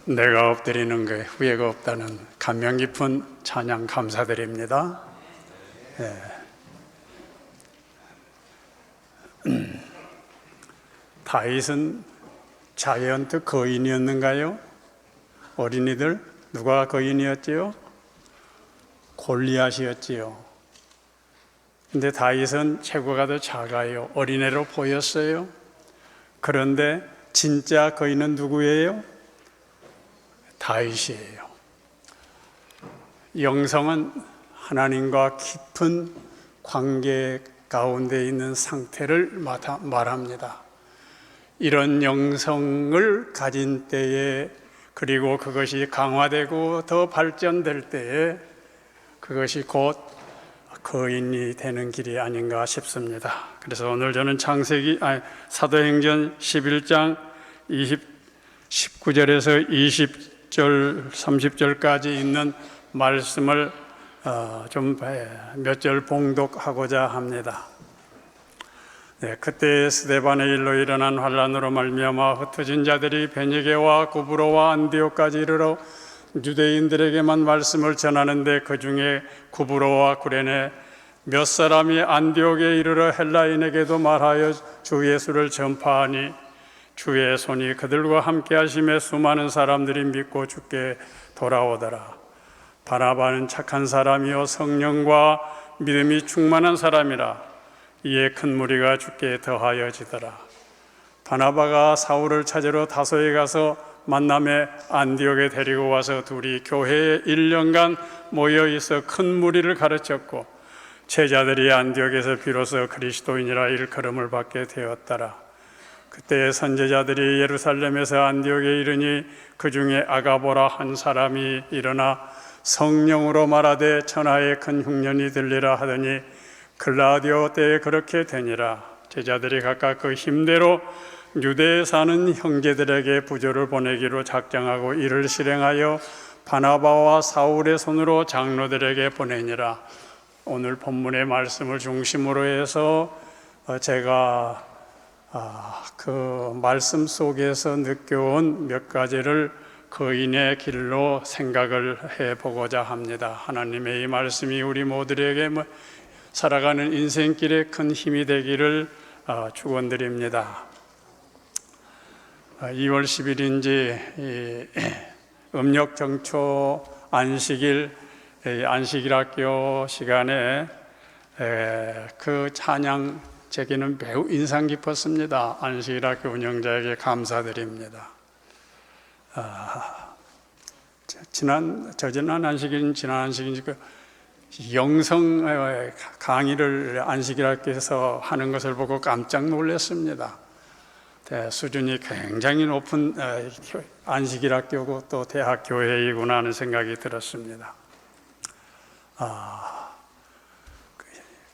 내가 엎드리는 것에 후회가 없다는 감명 깊은 찬양 감사드립니다. 다윗은 자이언트 거인이었는가요? 어린이들 누가 거인이었지요? 골리앗이었지요. 근데 다윗은 체구가 더 작아요. 어린애로 보였어요. 그런데 진짜 거인은 누구예요? 다윗이에요. 영성은 하나님과 깊은 관계 가운데 있는 상태를 말합니다. 이런 영성을 가진 때에, 그리고 그것이 강화되고 더 발전될 때에 그것이 곧 거인이 되는 길이 아닌가 싶습니다. 그래서 오늘 저는 사도행전 11장 19절에서 20절, 30절까지 있는 말씀을 좀 몇 절 봉독하고자 합니다. 그때 스데반의 일로 일어난 환란으로 말미암아 흩어진 자들이 베니게와 구브로와 안디옥까지 이르러 유대인들에게만 말씀을 전하는데, 그 중에 구브로와 구레네 몇 사람이 안디옥에 이르러 헬라인에게도 말하여 주 예수를 전파하니, 주의 손이 그들과 함께 하심에 수많은 사람들이 믿고 주께 돌아오더라. 바나바는 착한 사람이요 성령과 믿음이 충만한 사람이라. 이에 큰 무리가 주께 더하여지더라. 바나바가 사울을 찾으러 다소에 가서 만남에 안디옥에 데리고 와서 둘이 교회에 1년간 모여 있어 큰 무리를 가르쳤고, 제자들이 안디옥에서 비로소 그리스도인이라 일컬음을 받게 되었더라. 그때 선지자들이 예루살렘에서 안디옥에 이르니, 그 중에 아가보라 한 사람이 일어나 성령으로 말하되 천하에 큰 흉년이 들리라 하더니, 글라디오 때에 그렇게 되니라. 제자들이 각각 그 힘대로 유대에 사는 형제들에게 부조를 보내기로 작정하고 이를 실행하여 바나바와 사울의 손으로 장로들에게 보내니라. 오늘 본문의 말씀을 중심으로 해서 제가 그 말씀 속에서 느껴온 몇 가지를 거인의 길로 생각을 해보고자 합니다. 하나님의 이 말씀이 우리 모두에게 살아가는 인생길에 큰 힘이 되기를 축원드립니다. 2월 10일인지 음력 정초 안식일, 안식일학교 시간에 그 찬양 제게는 매우 인상 깊었습니다. 안식일학교 운영자에게 감사드립니다. 지난 안식일인지 영성 강의를 안식일학교에서 하는 것을 보고 깜짝 놀랐습니다. 수준이 굉장히 높은 안식일학교고 또 대학교회이구나 하는 생각이 들었습니다.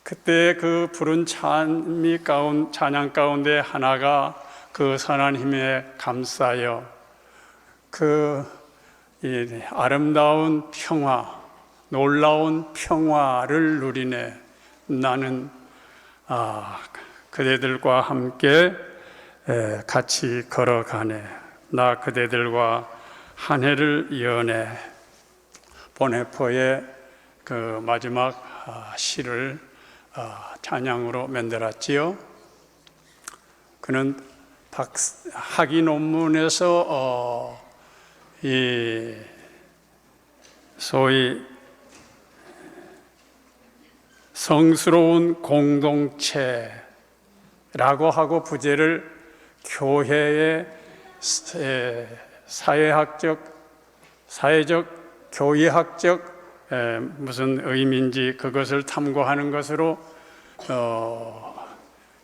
그때 그 푸른 찬양 가운데 하나가 그 선한 힘에 감싸여 그 아름다운 평화, 놀라운 평화를 누리네. 나는 그대들과 함께 같이 걸어가네. 나 그대들과 한 해를 여네. 보네포의 그 마지막 시를 찬양으로 만들었지요. 그는 학위 논문에서 이 소위 성스러운 공동체라고 하고 부제를 교회의 사회적, 교회학적 무슨 의미인지 그것을 탐구하는 것으로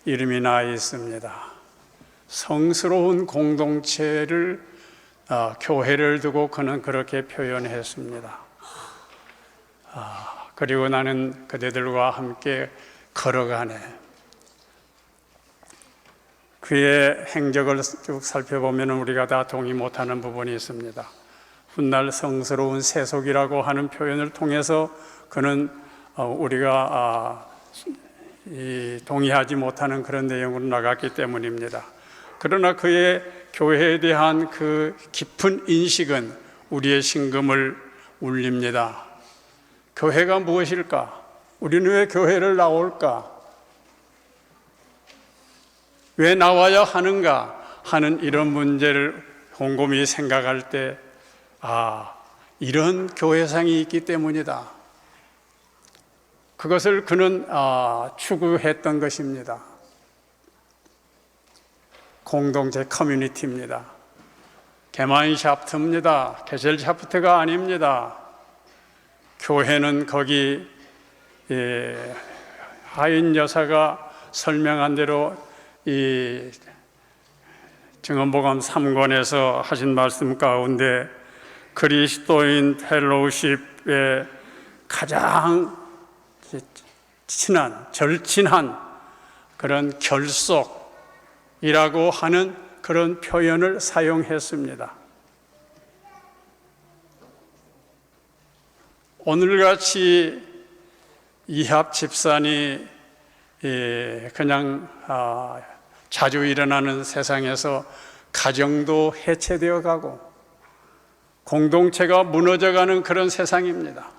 이름이 나 있습니다. 성스러운 공동체를 교회를 두고 그는 그렇게 표현했습니다. 그리고 나는 그대들과 함께 걸어가네. 그의 행적을 쭉 살펴보면 우리가 다 동의 못하는 부분이 있습니다. 훗날 성스러운 세속이라고 하는 표현을 통해서 그는 우리가 동의하지 못하는 그런 내용으로 나갔기 때문입니다. 그러나 그의 교회에 대한 그 깊은 인식은 우리의 심금을 울립니다. 교회가 무엇일까? 우리는 왜 교회를 나올까? 왜 나와야 하는가? 하는 이런 문제를 곰곰이 생각할 때, 이런 교회상이 있기 때문이다. 그것을 그는 추구했던 것입니다. 공동체 커뮤니티입니다. 게마인샤프트입니다. 게셀샤프트가 아닙니다. 교회는 거기 하인 여사가 설명한 대로 이 증언복음 3권에서 하신 말씀 가운데 그리스도인 펠로우십의 가장 친한, 절친한 그런 결속이라고 하는 그런 표현을 사용했습니다. 오늘같이 이합 집산이 그냥 자주 일어나는 세상에서 가정도 해체되어 가고 공동체가 무너져가는 그런 세상입니다.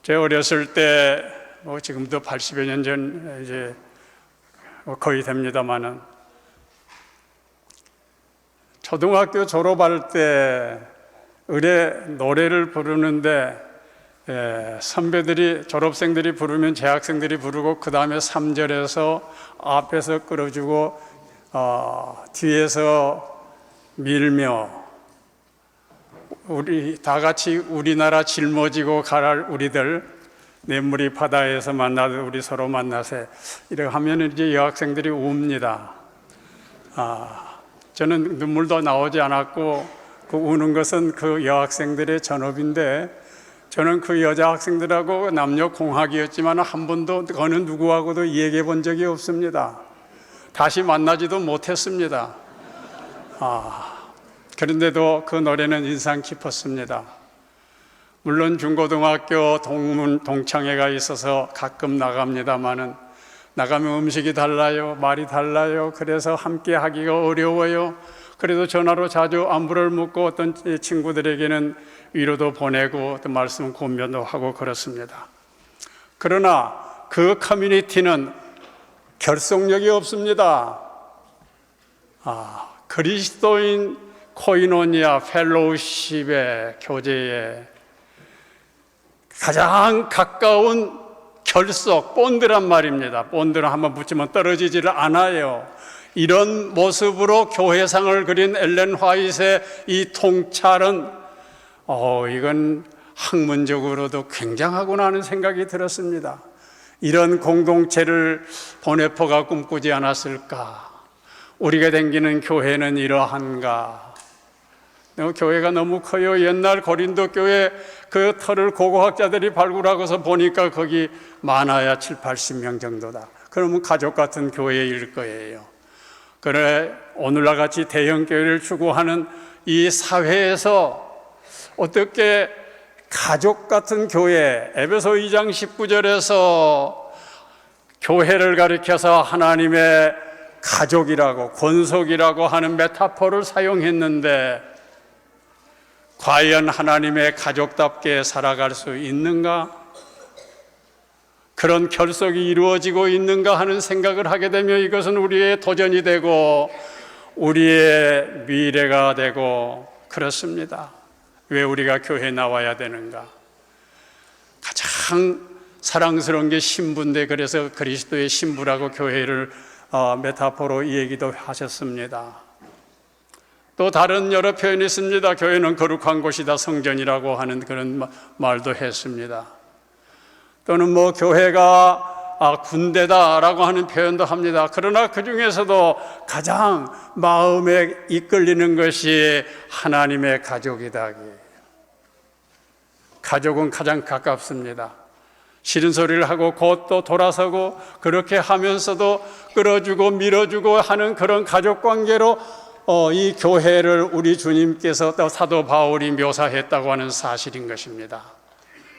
제가 어렸을 때, 지금도 80여 년 전 이제 거의 됩니다만은, 초등학교 졸업할 때 의례 노래를 부르는데 선배들이, 졸업생들이 부르면 재학생들이 부르고 그 다음에 3절에서 앞에서 끌어주고 뒤에서 밀며 우리 다 같이 우리나라 짊어지고 가랄 우리들 냇물이 바다에서 만나듯 우리 서로 만나세, 이렇게 하면 이제 여학생들이 웁니다. 저는 눈물도 나오지 않았고 그 우는 것은 그 여학생들의 전업인데, 저는 그 여자 학생들하고 남녀 공학이었지만 한 번도 어느 누구하고도 얘기해 본 적이 없습니다. 다시 만나지도 못했습니다. 그런데도 그 노래는 인상 깊었습니다. 물론 중고등학교 동창회가 있어서 가끔 나갑니다만은, 나가면 음식이 달라요, 말이 달라요. 그래서 함께 하기가 어려워요. 그래도 전화로 자주 안부를 묻고 어떤 친구들에게는 위로도 보내고 또 말씀 권면도 하고 그렇습니다. 그러나 그 커뮤니티는 결속력이 없습니다. 그리스도인 코이노니아 펠로우십의 교제에 가장 가까운 결속, 본드란 말입니다. 본드는 한번 붙이면 떨어지지를 않아요. 이런 모습으로 교회상을 그린 엘렌 화이트의 이 통찰은 이건 학문적으로도 굉장하구나 하는 생각이 들었습니다. 이런 공동체를 보네포가 꿈꾸지 않았을까? 우리가 다니는 교회는 이러한가? 교회가 너무 커요. 옛날 고린도 교회 그 터를 고고학자들이 발굴하고서 보니까 거기 많아야 7, 80명 정도다. 그러면 가족 같은 교회일 거예요. 그래, 오늘날 같이 대형 교회를 추구하는 이 사회에서 어떻게 가족 같은 교회, 에베소 2장 19절에서 교회를 가리켜서 하나님의 가족이라고, 권속이라고 하는 메타포를 사용했는데, 과연 하나님의 가족답게 살아갈 수 있는가? 그런 결속이 이루어지고 있는가 하는 생각을 하게 되면 이것은 우리의 도전이 되고 우리의 미래가 되고 그렇습니다. 왜 우리가 교회에 나와야 되는가? 가장 사랑스러운 게 신부인데, 그래서 그리스도의 신부라고 교회를 메타포로 얘기도 하셨습니다. 또 다른 여러 표현이 있습니다. 교회는 거룩한 곳이다, 성전이라고 하는 그런 말도 했습니다. 또는 교회가 군대다라고 하는 표현도 합니다. 그러나 그 중에서도 가장 마음에 이끌리는 것이 하나님의 가족이다. 가족은 가장 가깝습니다. 싫은 소리를 하고 곧 또 돌아서고 그렇게 하면서도 끌어주고 밀어주고 하는 그런 가족 관계로 이 교회를 우리 주님께서 또 사도 바울이 묘사했다고 하는 사실인 것입니다.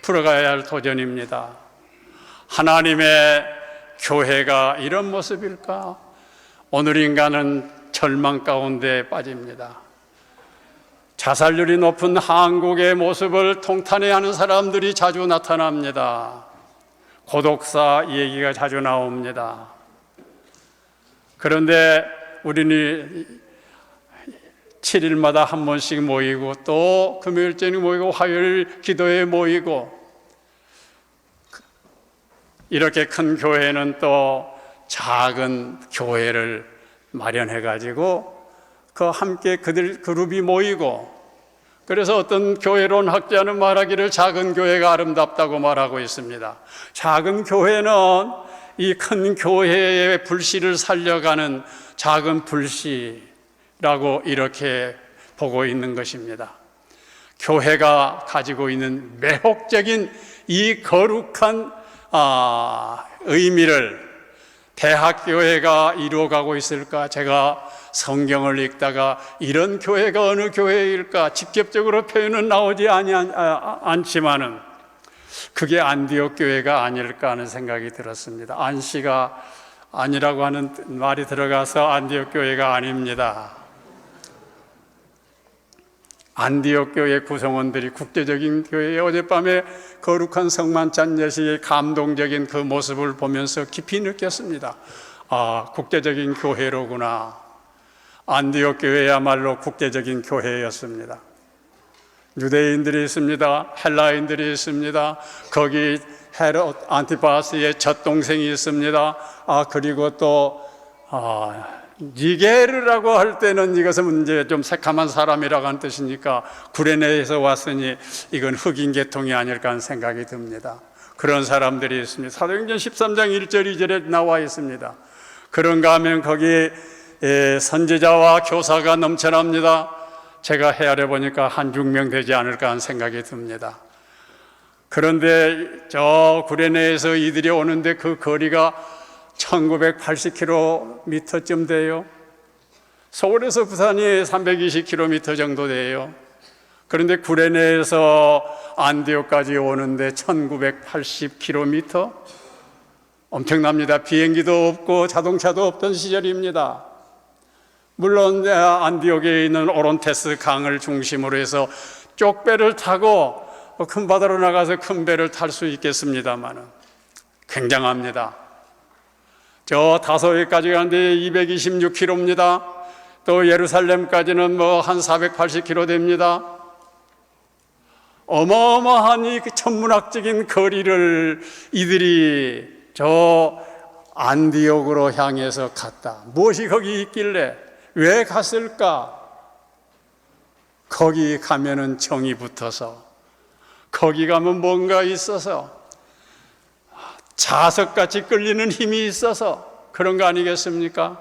풀어가야 할 도전입니다. 하나님의 교회가 이런 모습일까? 오늘 인간은 절망 가운데 빠집니다. 자살률이 높은 한국의 모습을 통탄해하는 사람들이 자주 나타납니다. 고독사 얘기가 자주 나옵니다. 그런데 우리는 7일마다 한 번씩 모이고 또 금요일째는 모이고 화요일 기도에 모이고 이렇게 큰 교회는 또 작은 교회를 마련해 가지고 그 함께 그들 그룹이 모이고 그래서 어떤 교회론 학자는 말하기를 작은 교회가 아름답다고 말하고 있습니다. 작은 교회는 이 큰 교회의 불씨를 살려가는 작은 불씨라고 이렇게 보고 있는 것입니다. 교회가 가지고 있는 매혹적인 이 거룩한 의미를 대학교회가 이루어가고 있을까? 제가 성경을 읽다가 이런 교회가 어느 교회일까? 직접적으로 표현은 나오지 않지만은 그게 안디옥 교회가 아닐까 하는 생각이 들었습니다. 안씨가 아니라고 하는 말이 들어가서 안디옥 교회가 아닙니다. 안디옥 교회 구성원들이 국제적인 교회의 어젯밤에 거룩한 성만찬 예식의 감동적인 그 모습을 보면서 깊이 느꼈습니다. 국제적인 교회로구나. 안디옥 교회야말로 국제적인 교회였습니다. 유대인들이 있습니다. 헬라인들이 있습니다. 거기 헤롯 안티파스의 젖동생이 있습니다. 그리고 또 니게르라고 할 때는 이것은 이제 좀 새카만 사람이라고 하는 뜻이니까 구레네에서 왔으니 이건 흑인 계통이 아닐까 하는 생각이 듭니다. 그런 사람들이 있습니다. 사도행전 13장 1절 2절에 나와 있습니다. 그런가 하면 거기 선지자와 교사가 넘쳐납니다. 제가 헤아려 보니까 한 6명 되지 않을까 하는 생각이 듭니다. 그런데 저 구레네에서 이들이 오는데 그 거리가 1980km쯤 돼요. 서울에서 부산이 320km 정도 돼요. 그런데 구레네에서 안디옥까지 오는데 1980km? 엄청납니다. 비행기도 없고 자동차도 없던 시절입니다. 물론 안디옥에 있는 오론테스 강을 중심으로 해서 쪽배를 타고 큰 바다로 나가서 큰 배를 탈 수 있겠습니다만 굉장합니다. 저 다소에까지 가는데 226km입니다. 또 예루살렘까지는 한 480km 됩니다. 어마어마한 이 천문학적인 거리를 이들이 저 안디옥으로 향해서 갔다. 무엇이 거기 있길래 왜 갔을까? 거기 가면은 정이 붙어서, 거기 가면 뭔가 있어서, 자석같이 끌리는 힘이 있어서 그런 거 아니겠습니까?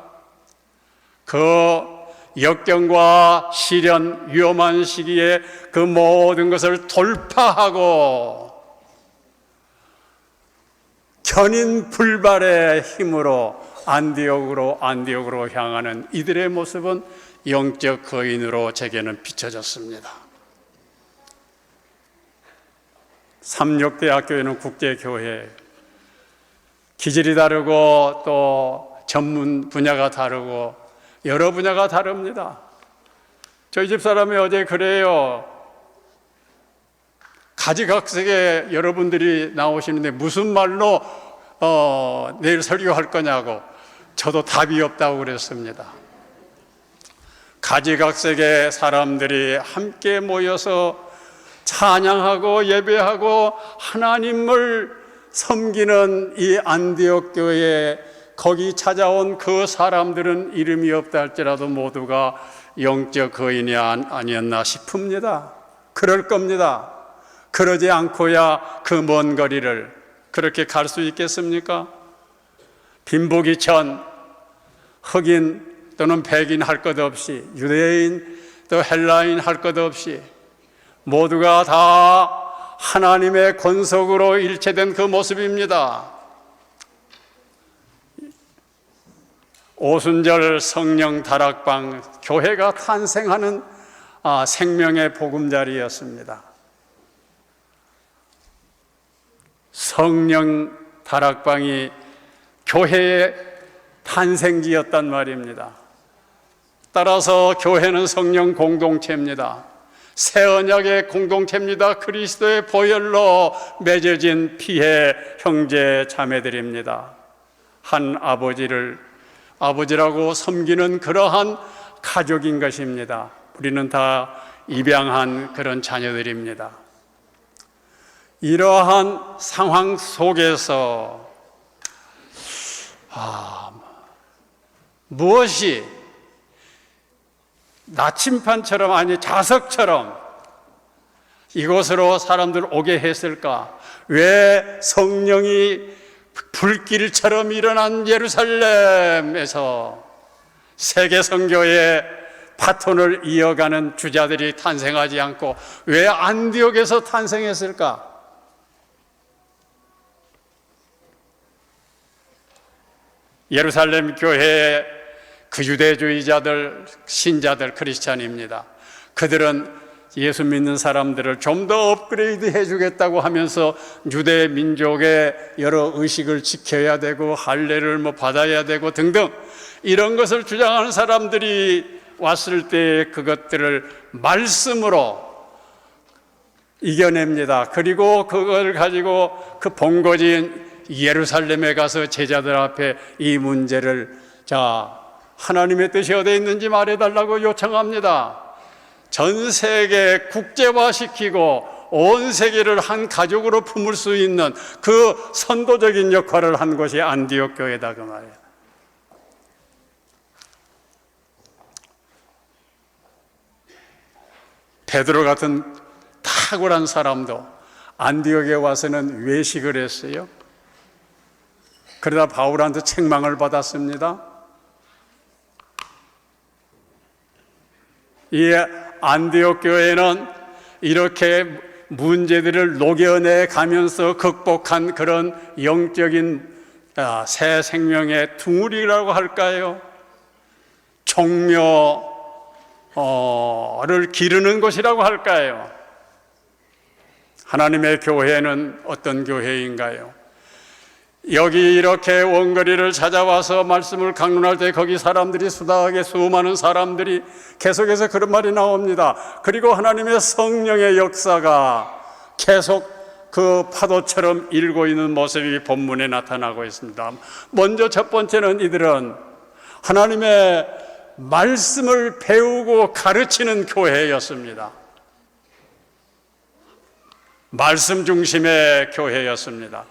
그 역경과 시련, 위험한 시기에 그 모든 것을 돌파하고 견인 불발의 힘으로 안디옥으로 향하는 이들의 모습은 영적 거인으로 제게는 비춰졌습니다. 삼육대학교에는 국제교회, 기질이 다르고 또 전문 분야가 다르고 여러 분야가 다릅니다. 저희 집 사람이 어제 그래요. 가지각색에 여러분들이 나오시는데 무슨 말로 내일 설교할 거냐고. 저도 답이 없다고 그랬습니다. 가지각색의 사람들이 함께 모여서 찬양하고 예배하고 하나님을 섬기는 이 안디옥 교회에 거기 찾아온 그 사람들은 이름이 없다 할지라도 모두가 영적 거인이 아니었나 싶습니다. 그럴 겁니다. 그러지 않고야 그 먼 거리를 그렇게 갈 수 있겠습니까? 빈부귀천, 흑인 또는 백인 할 것 없이, 유대인 또 헬라인 할 것 없이 모두가 다 하나님의 권속으로 일체된 그 모습입니다. 오순절 성령 다락방 교회가 탄생하는 생명의 보금자리였습니다. 성령 다락방이 교회의 탄생지였단 말입니다. 따라서 교회는 성령 공동체입니다. 새 언약의 공동체입니다. 그리스도의 보혈로 맺어진 피의 형제 자매들입니다. 한 아버지라고 섬기는 그러한 가족인 것입니다. 우리는 다 입양한 그런 자녀들입니다. 이러한 상황 속에서 무엇이 나침반처럼 아니 자석처럼 이곳으로 사람들 오게 했을까? 왜 성령이 불길처럼 일어난 예루살렘에서 세계 선교의 바톤을 이어가는 주자들이 탄생하지 않고 왜 안디옥에서 탄생했을까? 예루살렘 교회의 그 유대주의자들, 신자들, 크리스찬입니다. 그들은 예수 믿는 사람들을 좀 더 업그레이드 해주겠다고 하면서 유대 민족의 여러 의식을 지켜야 되고 할례를 받아야 되고 등등 이런 것을 주장하는 사람들이 왔을 때 그것들을 말씀으로 이겨냅니다. 그리고 그걸 가지고 그 본거지인 예루살렘에 가서 제자들 앞에 이 문제를 하나님의 뜻이 어디에 있는지 말해달라고 요청합니다. 전 세계 국제화시키고 온 세계를 한 가족으로 품을 수 있는 그 선도적인 역할을 한 것이 안디옥 교회다 그 말이에요. 베드로 같은 탁월한 사람도 안디옥에 와서는 외식을 했어요. 그러다 바울한테 책망을 받았습니다. 이 안디옥 교회는 이렇게 문제들을 녹여내 가면서 극복한 그런 영적인 새 생명의 둥우리라고 할까요? 종묘를 기르는 곳이라고 할까요? 하나님의 교회는 어떤 교회인가요? 여기 이렇게 원거리를 찾아와서 말씀을 강론할 때 거기 사람들이 수많은 사람들이 계속해서 그런 말이 나옵니다. 그리고 하나님의 성령의 역사가 계속 그 파도처럼 일고 있는 모습이 본문에 나타나고 있습니다. 먼저 첫 번째는 이들은 하나님의 말씀을 배우고 가르치는 교회였습니다. 말씀 중심의 교회였습니다.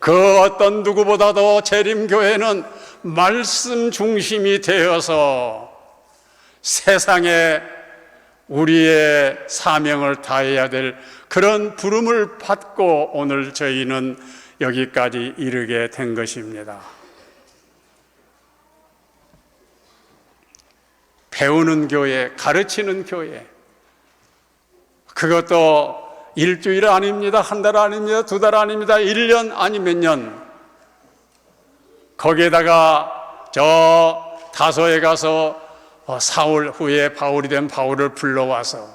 그 어떤 누구보다도 재림교회는 말씀 중심이 되어서 세상에 우리의 사명을 다해야 될 그런 부름을 받고 오늘 저희는 여기까지 이르게 된 것입니다. 배우는 교회, 가르치는 교회, 그것도 일주일 아닙니다. 한 달 아닙니다. 두 달 아닙니다. 1년 아니 몇 년. 거기에다가 저 다소에 가서 사울 후에 바울이 된 바울을 불러와서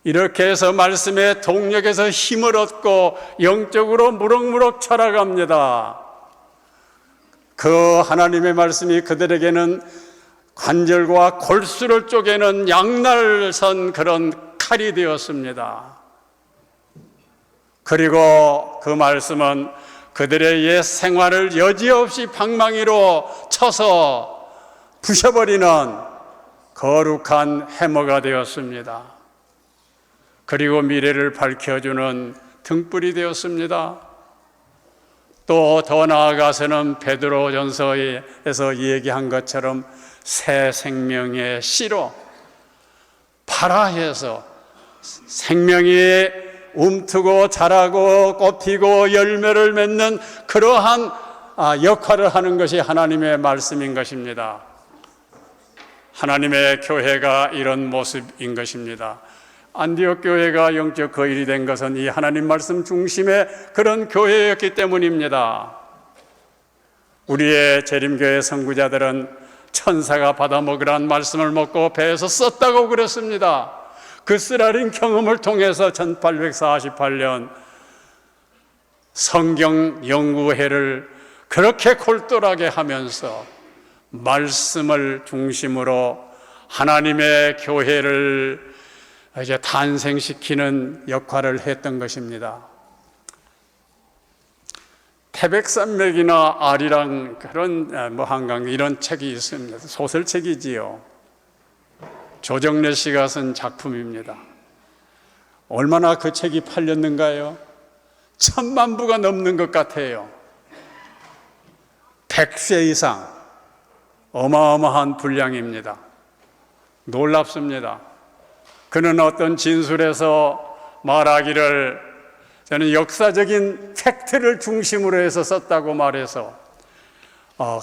이렇게 해서 말씀의 동력에서 힘을 얻고 영적으로 무럭무럭 자라갑니다. 그 하나님의 말씀이 그들에게는 관절과 골수를 쪼개는 양날선 그런 칼이 되었습니다. 그리고 그 말씀은 그들의 옛 생활을 여지없이 방망이로 쳐서 부셔버리는 거룩한 해머가 되었습니다. 그리고 미래를 밝혀주는 등불이 되었습니다. 또 더 나아가서는 베드로전서에서 얘기한 것처럼 새 생명의 씨로 발화해서 생명이 움트고 자라고 꽃피고 열매를 맺는 그러한 역할을 하는 것이 하나님의 말씀인 것입니다. 하나님의 교회가 이런 모습인 것입니다. 안디옥 교회가 영적 거일이 된 것은 이 하나님 말씀 중심의 그런 교회였기 때문입니다. 우리의 재림교회 선구자들은 천사가 받아먹으란 말씀을 먹고 배에서 썼다고 그랬습니다. 그 쓰라린 경험을 통해서 1848년 성경 연구회를 그렇게 골똘하게 하면서 말씀을 중심으로 하나님의 교회를 이제 탄생시키는 역할을 했던 것입니다. 태백산맥이나 아리랑 그런 한강 이런 책이 있습니다. 소설책이지요. 조정래 씨가 쓴 작품입니다. 얼마나 그 책이 팔렸는가요? 1000만 부가 넘는 것 같아요. 100세 이상 어마어마한 분량입니다. 놀랍습니다. 그는 어떤 진술에서 말하기를 저는 역사적인 팩트를 중심으로 해서 썼다고 말해서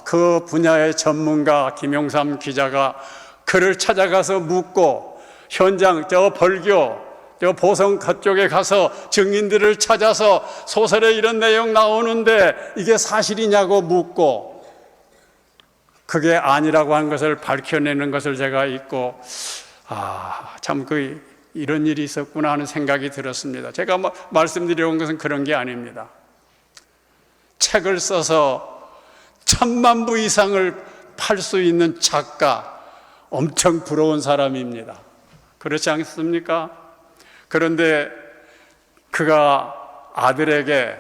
그 분야의 전문가 김용삼 기자가 그를 찾아가서 묻고 현장 저 벌교 저 보성 그쪽에 가서 증인들을 찾아서 소설에 이런 내용 나오는데 이게 사실이냐고 묻고 그게 아니라고 한 것을 밝혀내는 것을 제가 읽고 참 이런 일이 있었구나 하는 생각이 들었습니다. 제가 말씀드려온 것은 그런 게 아닙니다. 책을 써서 1000만 부 이상을 팔 수 있는 작가, 엄청 부러운 사람입니다. 그렇지 않습니까? 그런데 그가 아들에게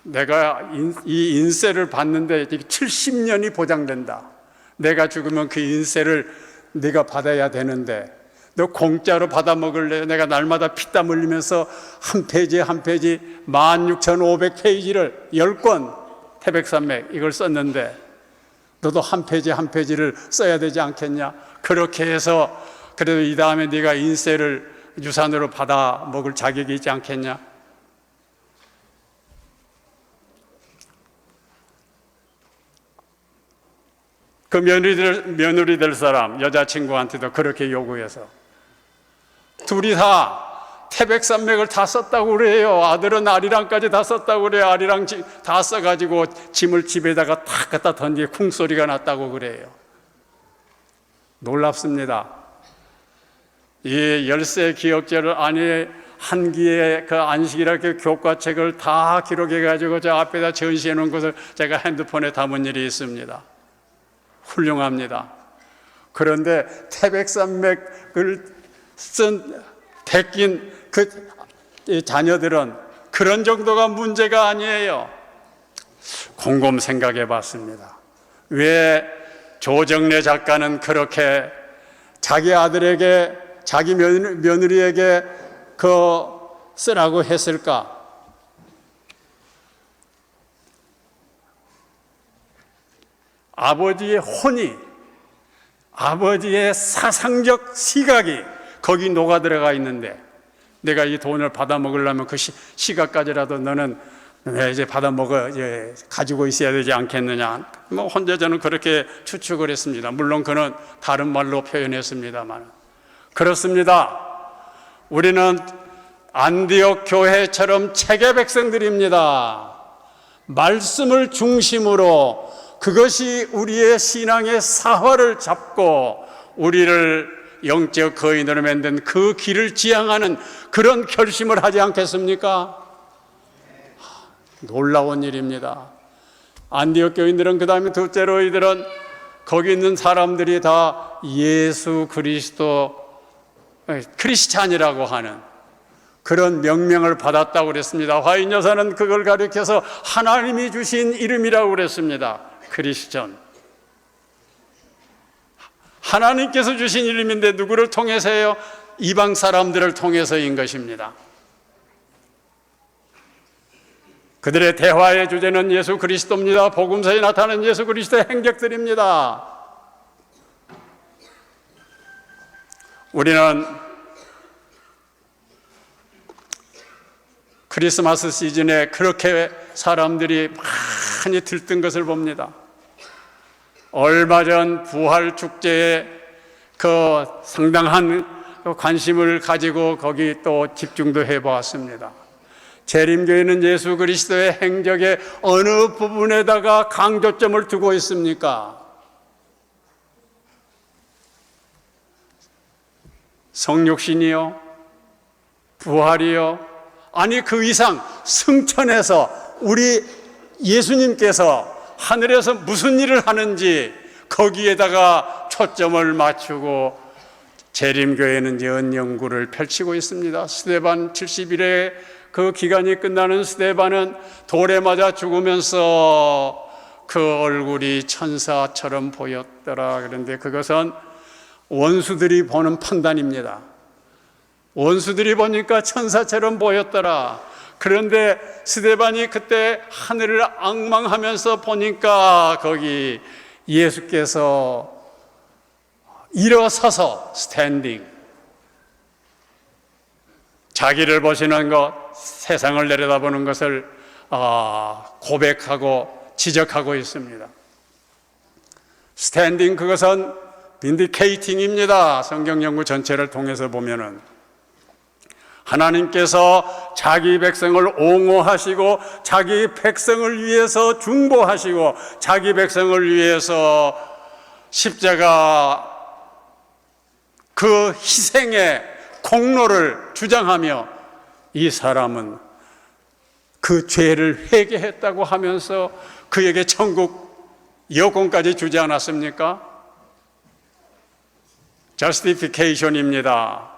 내가 이 인세를 받는데 70년이 보장된다. 내가 죽으면 그 인세를 네가 받아야 되는데 너 공짜로 받아 먹을래? 내가 날마다 피땀 흘리면서 한 페이지 한 페이지 16,500페이지를 10권 태백산맥 이걸 썼는데 너도 한 페이지 한 페이지를 써야 되지 않겠냐? 그렇게 해서 그래도 이 다음에 네가 인세를 유산으로 받아 먹을 자격이 있지 않겠냐? 그 며느리 될 사람 여자친구한테도 그렇게 요구해서 둘이 다 태백산맥을 다 썼다고 그래요. 아들은 아리랑까지 다 썼다고 그래요. 아리랑 다 써가지고 짐을 집에다가 탁 갖다 던지고 쿵소리가 났다고 그래요. 놀랍습니다. 이 열세 기억제를 안에 한 기의 그 안식이라 그 교과책을 다 기록해가지고 저 앞에다 전시해 놓은 것을 제가 핸드폰에 담은 일이 있습니다. 훌륭합니다. 그런데 태백산맥을 베낀 그 자녀들은 그런 정도가 문제가 아니에요. 곰곰 생각해 봤습니다. 왜 조정래 작가는 그렇게 자기 아들에게 자기 며느리에게 쓰라고 했을까? 아버지의 혼이, 아버지의 사상적 시각이 거기 녹아 들어가 있는데 내가 이 돈을 받아 먹으려면 그 시각까지라도 너는 이제 받아 먹어 가지고 있어야 되지 않겠느냐. 혼자 저는 그렇게 추측을 했습니다. 물론 그는 다른 말로 표현했습니다만 그렇습니다. 우리는 안디옥 교회처럼 체계 백성들입니다. 말씀을 중심으로 그것이 우리의 신앙의 사활을 잡고 우리를 영적 거인으로 만든 그 길을 지향하는 그런 결심을 하지 않겠습니까? 놀라운 일입니다. 안디옥 교인들은 그 다음에 둘째로 이들은 거기 있는 사람들이 다 예수 그리스도 크리스찬이라고 하는 그런 명명을 받았다고 그랬습니다. 화인 여사는 그걸 가리켜서 하나님이 주신 이름이라고 그랬습니다. 크리스천. 하나님께서 주신 이름인데 누구를 통해서요? 이방 사람들을 통해서인 것입니다. 그들의 대화의 주제는 예수 그리스도입니다. 복음서에 나타나는 예수 그리스도의 행적들입니다. 우리는 크리스마스 시즌에 그렇게 사람들이 많이 들뜬 것을 봅니다. 얼마 전 부활 축제에 그 상당한 관심을 가지고 거기 또 집중도 해보았습니다. 재림교회는 예수 그리스도의 행적의 어느 부분에다가 강조점을 두고 있습니까? 성육신이요? 부활이요? 아니 그 이상 승천해서 우리 예수님께서 하늘에서 무슨 일을 하는지 거기에다가 초점을 맞추고 재림교회는 연연구를 펼치고 있습니다. 스데반 70일의 그 기간이 끝나는 스데반은 돌에 맞아 죽으면서 그 얼굴이 천사처럼 보였더라. 그런데 그것은 원수들이 보는 판단입니다. 원수들이 보니까 천사처럼 보였더라. 그런데 스데반이 그때 하늘을 앙망하면서 보니까 거기 예수께서 일어서서 스탠딩, 자기를 보시는 것, 세상을 내려다보는 것을 고백하고 지적하고 있습니다. 스탠딩, 그것은 빈디케이팅입니다. 성경 연구 전체를 통해서 보면은 하나님께서 자기 백성을 옹호하시고 자기 백성을 위해서 중보하시고 자기 백성을 위해서 십자가 그 희생의 공로를 주장하며 이 사람은 그 죄를 회개했다고 하면서 그에게 천국 여권까지 주지 않았습니까? justification입니다.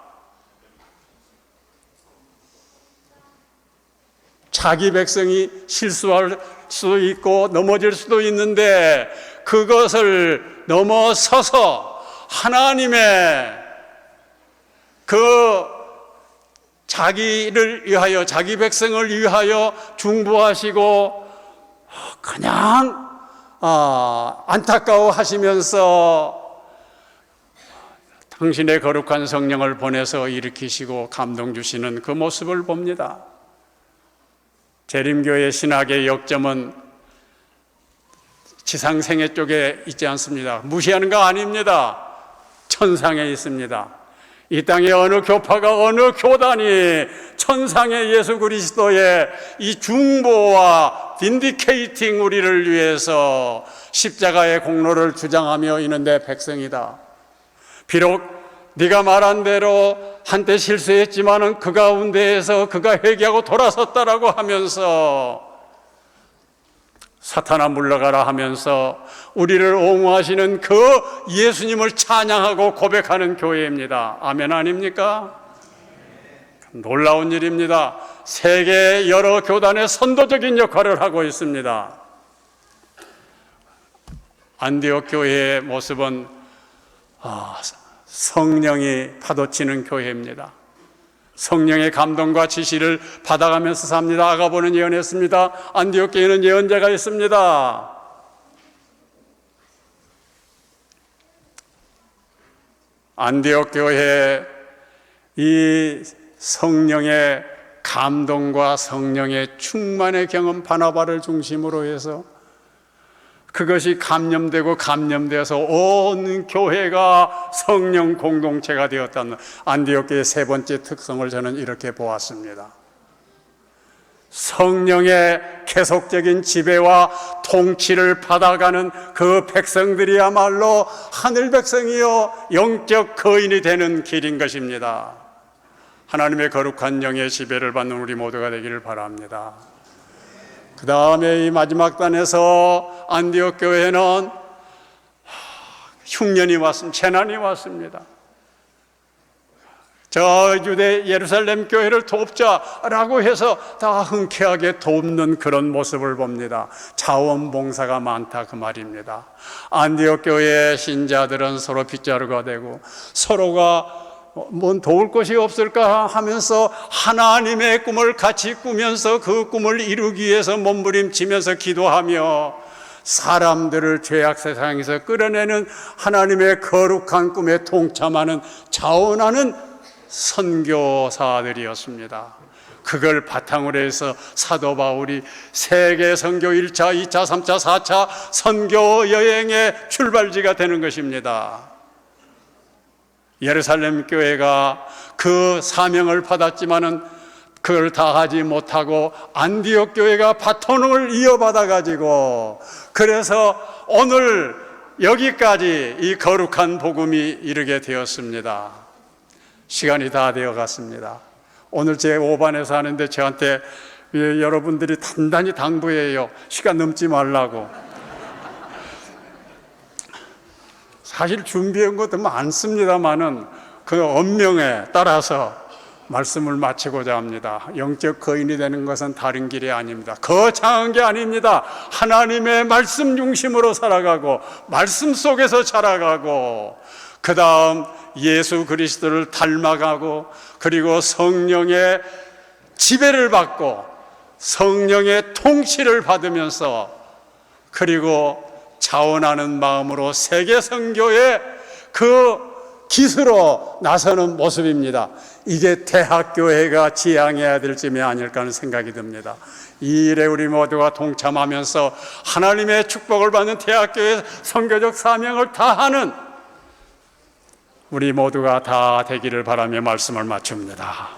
자기 백성이 실수할 수도 있고 넘어질 수도 있는데 그것을 넘어서서 하나님의 그 자기를 위하여, 자기 백성을 위하여 중보하시고 그냥 안타까워 하시면서 당신의 거룩한 성령을 보내서 일으키시고 감동 주시는 그 모습을 봅니다. 재림교회 신학의 역점은 지상생애 쪽에 있지 않습니다. 무시하는 거 아닙니다. 천상에 있습니다. 이 땅의 어느 교파가, 어느 교단이 천상의 예수 그리스도의 이 중보와 빈디케이팅 우리를 위해서 십자가의 공로를 주장하며 있는데 백성이다. 비록 네가 말한 대로 한때 실수했지만은 그 가운데에서 그가 회개하고 돌아섰다라고 하면서 사탄아 물러가라 하면서 우리를 옹호하시는 그 예수님을 찬양하고 고백하는 교회입니다. 아멘 아닙니까? 놀라운 일입니다. 세계 여러 교단의 선도적인 역할을 하고 있습니다. 안디옥 교회의 모습은 성령이 파도치는 교회입니다. 성령의 감동과 지시를 받아가면서 삽니다. 아가보는 예언했습니다. 안디옥 교회는 예언자가 있습니다. 안디옥 교회 이 성령의 감동과 성령의 충만의 경험 바나바를 중심으로 해서 그것이 감염되어서 온 교회가 성령 공동체가 되었다는 안디옥 교회의 세 번째 특성을 저는 이렇게 보았습니다. 성령의 계속적인 지배와 통치를 받아가는 그 백성들이야말로 하늘 백성이요 영적 거인이 되는 길인 것입니다. 하나님의 거룩한 영의 지배를 받는 우리 모두가 되기를 바랍니다. 그 다음에 이 마지막 단에서 안디옥 교회는 흉년이 왔습니다. 재난이 왔습니다. 저 유대 예루살렘 교회를 돕자라고 해서 다 흔쾌하게 돕는 그런 모습을 봅니다. 자원봉사가 많다 그 말입니다. 안디옥 교회의 신자들은 서로 빗자루가 되고 서로가 뭔 도울 것이 없을까 하면서 하나님의 꿈을 같이 꾸면서 그 꿈을 이루기 위해서 몸부림치면서 기도하며 사람들을 죄악 세상에서 끌어내는 하나님의 거룩한 꿈에 동참하는 자원하는 선교사들이었습니다. 그걸 바탕으로 해서 사도 바울이 세계 선교 1차, 2차, 3차, 4차 선교 여행의 출발지가 되는 것입니다. 예루살렘 교회가 그 사명을 받았지만은 그걸 다 하지 못하고 안디옥 교회가 바톤을 이어받아 가지고 그래서 오늘 여기까지 이 거룩한 복음이 이르게 되었습니다. 시간이 다 되어 갔습니다. 오늘 제 5반에서 하는데 저한테 예, 여러분들이 단단히 당부해요. 시간 넘지 말라고. 사실 준비한 것도 많습니다만은 그 언명에 따라서 말씀을 마치고자 합니다. 영적 거인이 되는 것은 다른 길이 아닙니다. 거창한 게 아닙니다. 하나님의 말씀 중심으로 살아가고 말씀 속에서 자라가고 그 다음 예수 그리스도를 닮아가고 그리고 성령의 지배를 받고 성령의 통치를 받으면서 그리고 자원하는 마음으로 세계 선교의 그 기수로 나서는 모습입니다. 이게 대학교회가 지향해야 될 점이 아닐까 하는 생각이 듭니다. 이 일에 우리 모두가 동참하면서 하나님의 축복을 받는 대학교의 선교적 사명을 다하는 우리 모두가 다 되기를 바라며 말씀을 마칩니다.